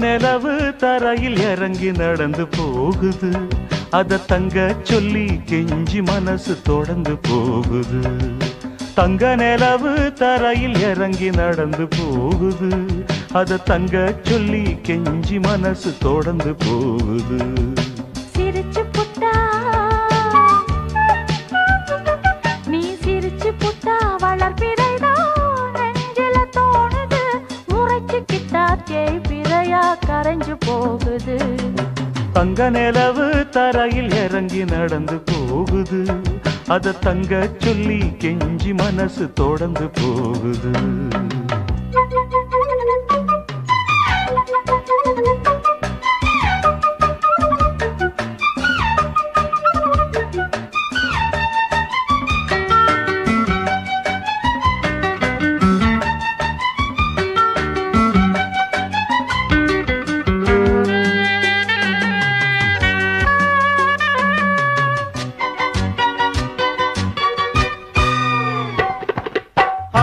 நிலவு தரையில் இறங்கி நடந்து போகுது, அத தங்க சொல்லி கெஞ்சி மனசு தொடர்ந்து போகுது. தங்க நிலவு தரையில் இறங்கி நடந்து போகுது, அத தங்க சொல்லி கெஞ்சி மனசு தொடர்ந்து போகுது. சிரிச்சு புட்டா நீ சிரிச்சு புட்டா வளர்பிறைதான் நெஞ்சில தோணுது, முறைச்சுக்கிட்டா தேய் பிறையா கரைஞ்சு போகுது. தங்க நிலவு தரையில் இறங்கி நடந்து போகுது, அத தங்க சொல்லி கெஞ்சி மனசு தொடர்ந்து போகுது.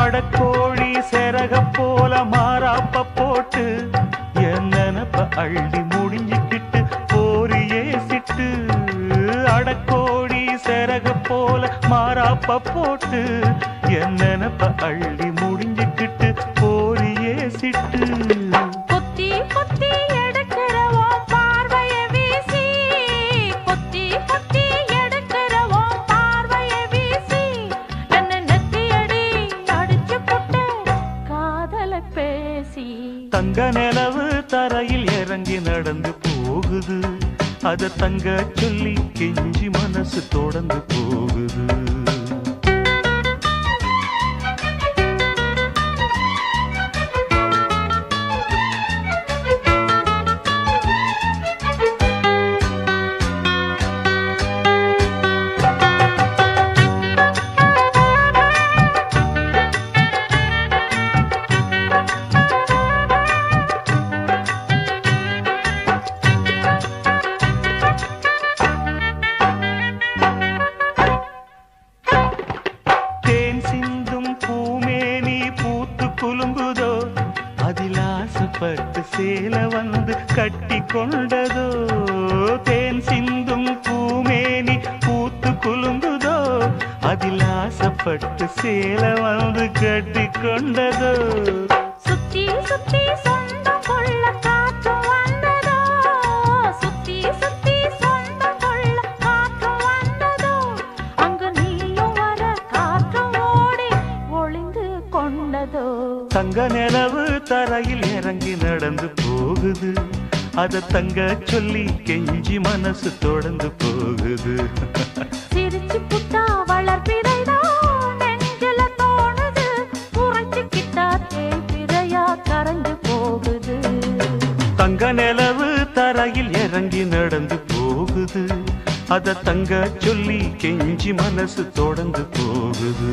அடக்கோழி செரக போல மாறாப்ப போட்டு என் நினப்ப அள்ளி முடிஞ்சுக்கிட்டு போரியே சிட்டு. அடக்கோழி செரக போல மாறாப்ப போட்டு என் நினப்ப அள்ளி முடிஞ்சுக்கிட்டு போரியே சிட்டு. கொத்தி கொத்தி எடுக்கிறவோ பார்வைய வீசி, கொத்தி கொத்தி எடுக்கிறவோ பார்வைய வீசி, என்ன நெத்தியடி அடிச்சு புட்டு காதல பேசி. தங்க நிலவு தரையில் இறங்கி நடந்து போகுது, அத தங்க சொல்லி கெஞ்சி மனசு தொடர்ந்து போகுது. குலுங்குதோ அதில் ஆசைப்பட்டு சேல வந்து கட்டி கொண்டதோ. தேன் சிந்தும் பூமேனி பூத்து குலுங்குதோ அதில் ஆசைப்பட்டு சேல வந்து கட்டி கொண்டதோ. சுத்தி சுத்தி சொந்தம் கொள்ள காற்று வந்ததோ, சுத்தி சுத்தி சொந்தம் கொள்ள காற்று வந்ததோ, அங்கு நீயும் வர காற்று ஓடி ஒளிந்து கொண்டதோ. தங்க நிலவு தரையில் இறங்கி நடந்து போகுது, அத தங்க சொல்லி கெஞ்சி மனசு தொடர்ந்து போகுது. சிரிச்சு புட்டா வளர்பிறைதான் நெஞ்சில தோணுது, உறைச்சுக்கிட்டா தேய் பிறையா கரைஞ்சு போகுது. தங்க நிலவு தரையில் இறங்கி நடந்து போகுது, அத தங்க சொல்லி கெஞ்சி மனசு தொடர்ந்து போகுது.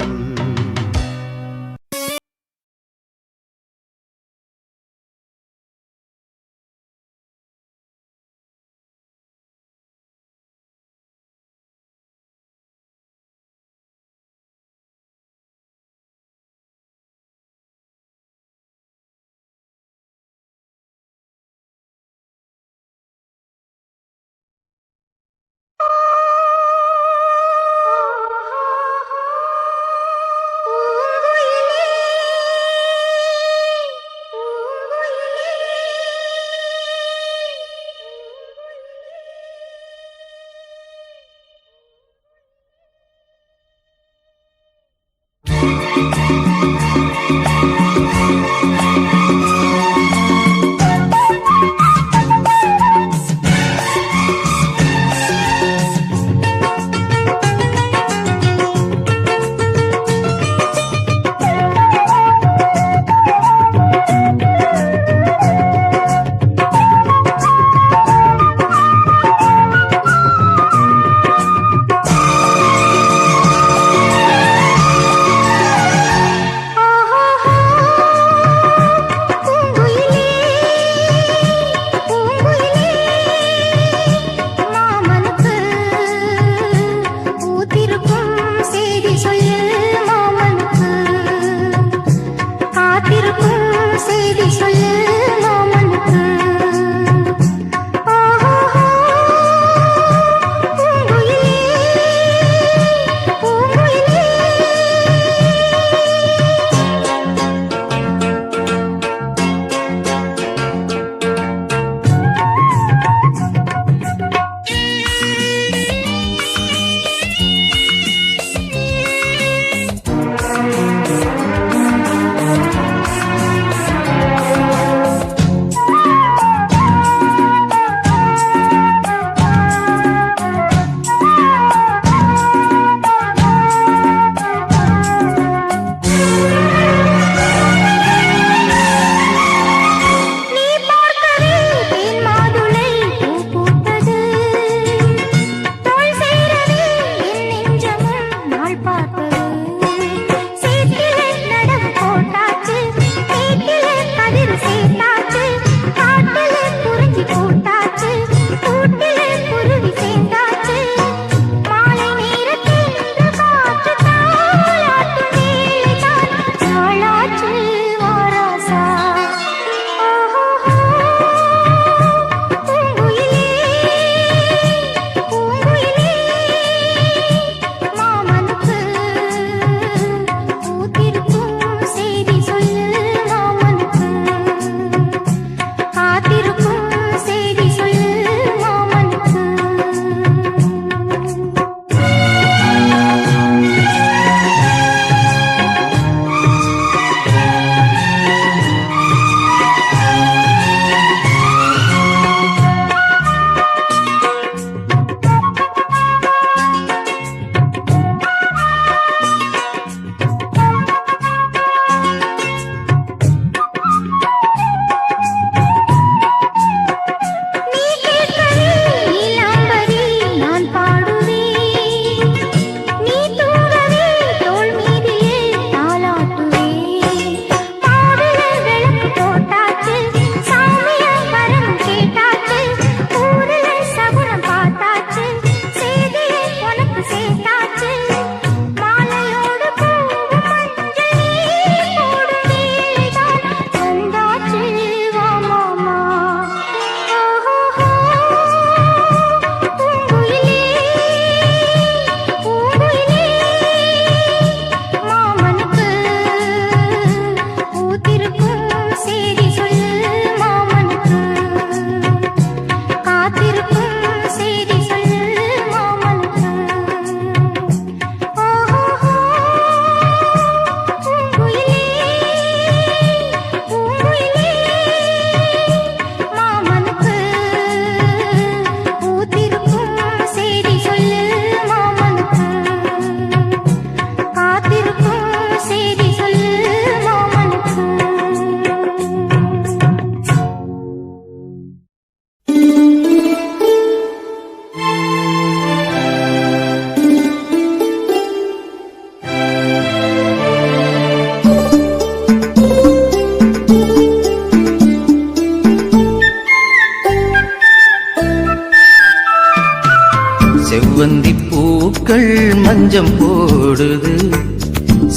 செவ்வந்தி பூக்கள் மஞ்சம் போடுது,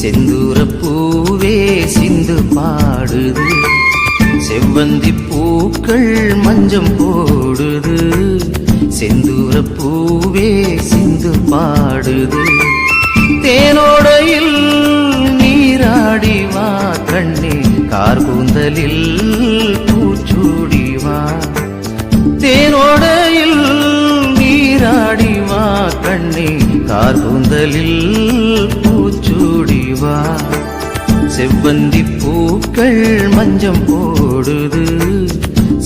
செந்தூர பூவே சிந்து பாடுது. செவ்வந்தி பூக்கள் மஞ்சம் போடுது, செந்தூர பூவே சிந்து பாடுது. தேனோடையில் நீராடி வா கண்ணே, கார்கூந்தலில் பூச்சூடி வா. தேனோடையில் நீராடி வா கண்ணே, கார்கூந்தலில் பூச்சூடி வா. செவ்வந்தி பூக்கள் மஞ்சம் போடுது,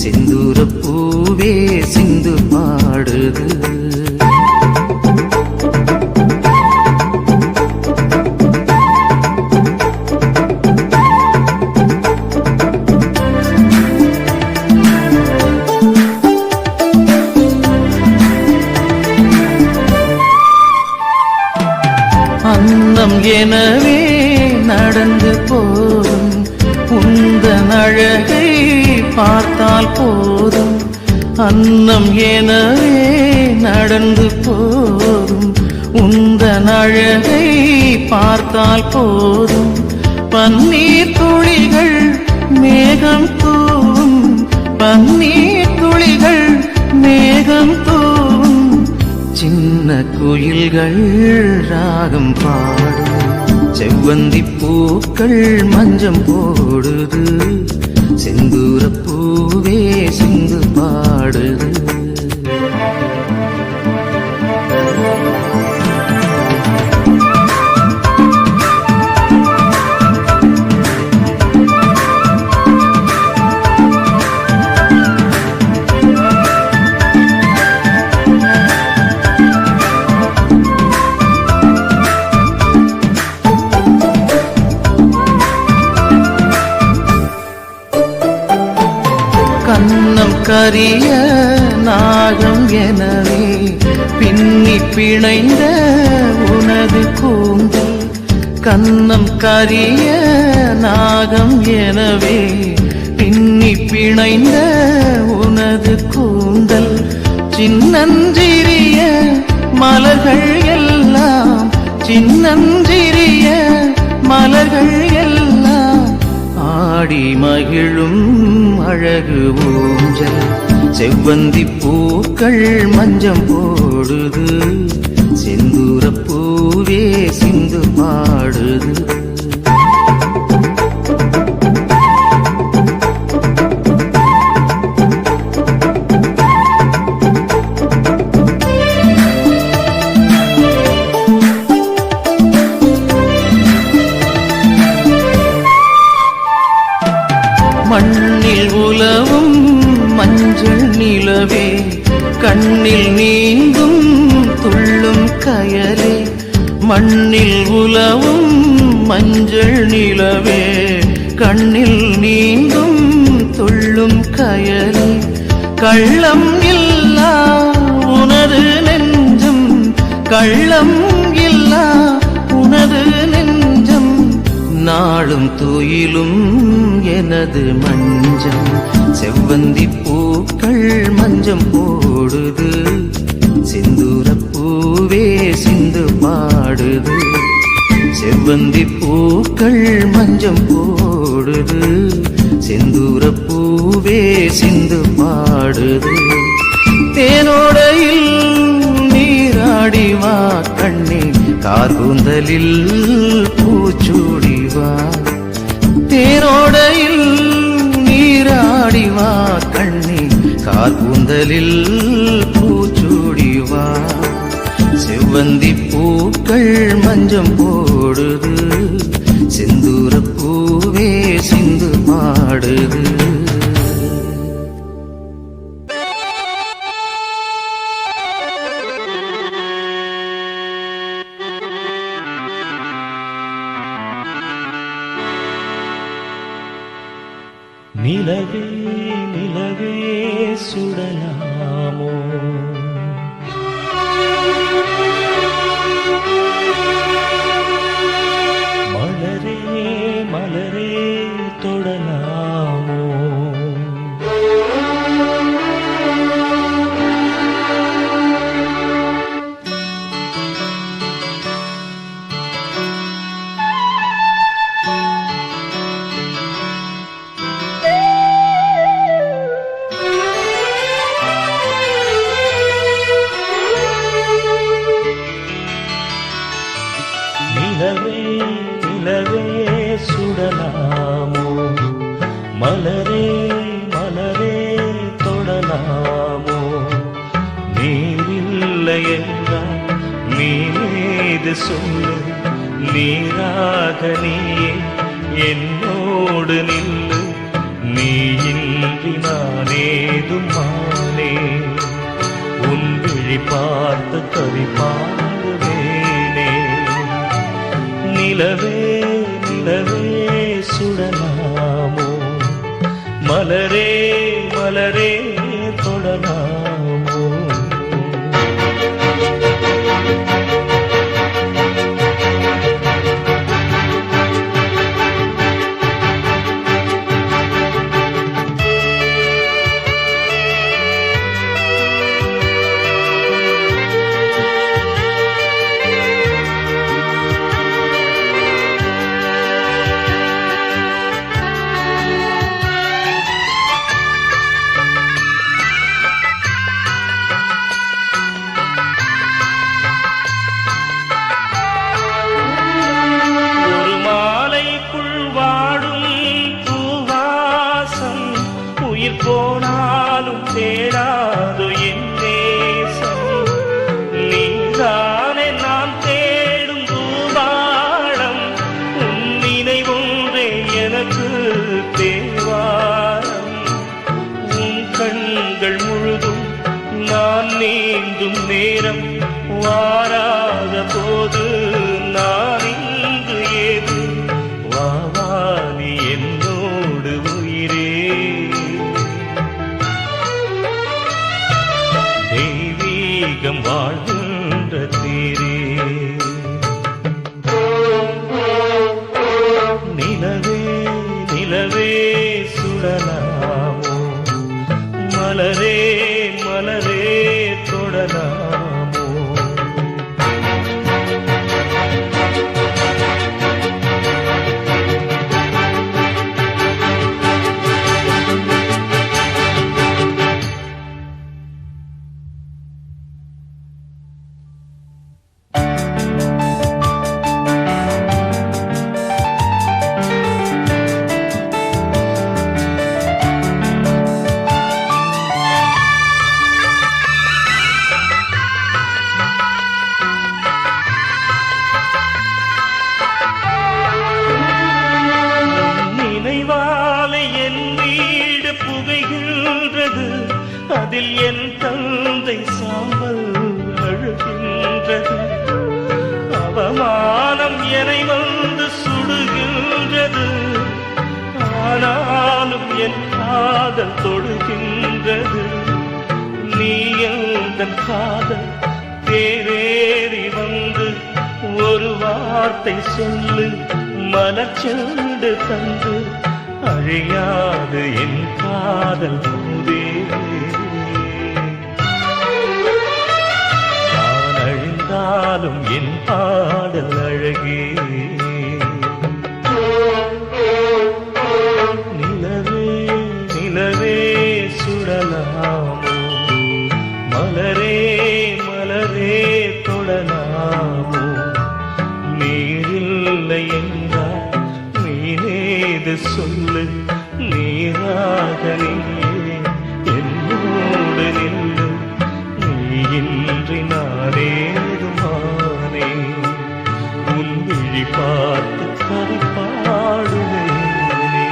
செந்தூர பூவே சிந்து பாடுது. அன்னம் எனவே நடந்து போதும், உந்தன் அழகை பார்த்தால் போதும். அன்னம் எனவே நடந்து போதும், உந்தன் அழகை பார்த்தால் போதும். பன்னீர் துளிகள் மேகம் தூவும், பன்னீர் துளிகள் மேகம் தூவும். சின்ன குயில்கள் ராகம் பாடும், செவ்வந்தி பூக்கள் மஞ்சம் போடுது, செந்தூர பூவே சிந்து பாடுது. கண்ணம் கரிய நாகம் எனவே பின்னி பிணைந்த உனது கூந்தல். கண்ணம் கரிய நாகம் எனவே பின்னி பிணைந்த உனது கூந்தல். சின்னஞ்சிறிய மலர்கள் எல்லாம், சின்னஞ்சிறிய மலர்கள் எல்லாம் ஆடி மகிழும் அழகு ஊஞ்சல். செவ்வந்தி பூக்கள் மஞ்சம் போடுது, செந்தூர பூவே சிந்து பாடுது. மண்ணில் உலவும் மஞ்சள் நிலவே, கண்ணில் நீங்கும் துள்ளும் கயலே. மண்ணில் உலவும் மஞ்சள் நிலவே, கண்ணில் நீங்கும் துள்ளும் கயலே. கள்ளம் இல்லா உனது நெஞ்சம், கள்ளம் இல்லா உனது நெஞ்சம். நாளும் துயிலும் எனது மஞ்சம். செவ்வந்தி பூக்கள் மஞ்சம் போடுது, செந்தூர பூவே சிந்து பாடுது. செவ்வந்தி பூக்கள் மஞ்சம் போடுது, செந்தூர பூவே சிந்து பாடுது. தேனோடையில் நீராடி வா கண்ணே, கார்கூந்தலில் பூச்சூடி வா. தேனோடையில் நீராடி வா கண்ணே, கார்கூந்தலில் பூச்சூடி வா. செவ்வந்தி பூக்கள் மஞ்சம் போடுது, செந்தூர பூவே சிந்து பாடுது. நிலவே நிலவே சுடலாமோ, மலரே மலரே தொடலாமோ. மீது சொல்லு நீராக நீயே என்னோடு நில்லு நீ இன்றி நானேதும் மானே உன் விழி பார்த்து கவி பாடுவேனே நிலவே நிலவே சுடலாமோ மலரே மலரே தொடலாமோ போனாலும் தேடாது என் தேசம் நீதானே நான் தேடும் பூபாளம் உன் நினைவொன்றே எனக்கு தேவாரம் உன் கண்கள் முழுதும் நான் நீந்தும் நேரம் வாராத போது நான் இங்கு ஏது வாவானி என்னோடு உயிரே தெய்வீகம் வாழ்கின்ற தேரே நிலவே நிலவே சுடலாமோ மலரே மலரே தொடலாமோ அதில் என் தந்தை சாம்பல் அழுகின்றது அவமானம் என்னை வந்து சுடுகின்றது ஆனாலும் என் காதல் தொடுகின்றது நீ எந்தன் காதல் தேரேறி வந்து ஒரு வார்த்தை சொல்லு மலர்ச்செண்டு தந்து அழியாது என் காதல் போதே நான் அழிந்தாலும் என் பாடல் அழகே நிலவே நிலவே சுடலாமோ மலரே மலரே தொடலாமோ நீரில்லை என்றால் நீனேது சொல்லு நீராக நீயே என்னோடு நில்லு நீ இன்றி நானேதுமானே உன் விழி பார்த்து கவி பாடுவேனே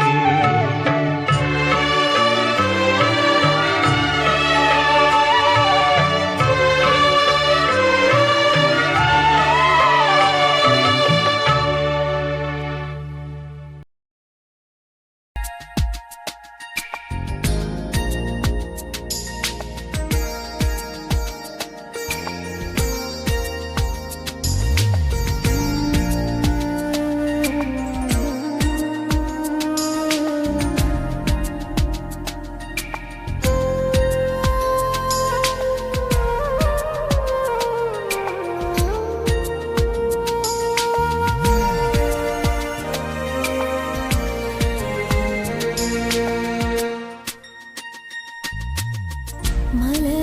மலர்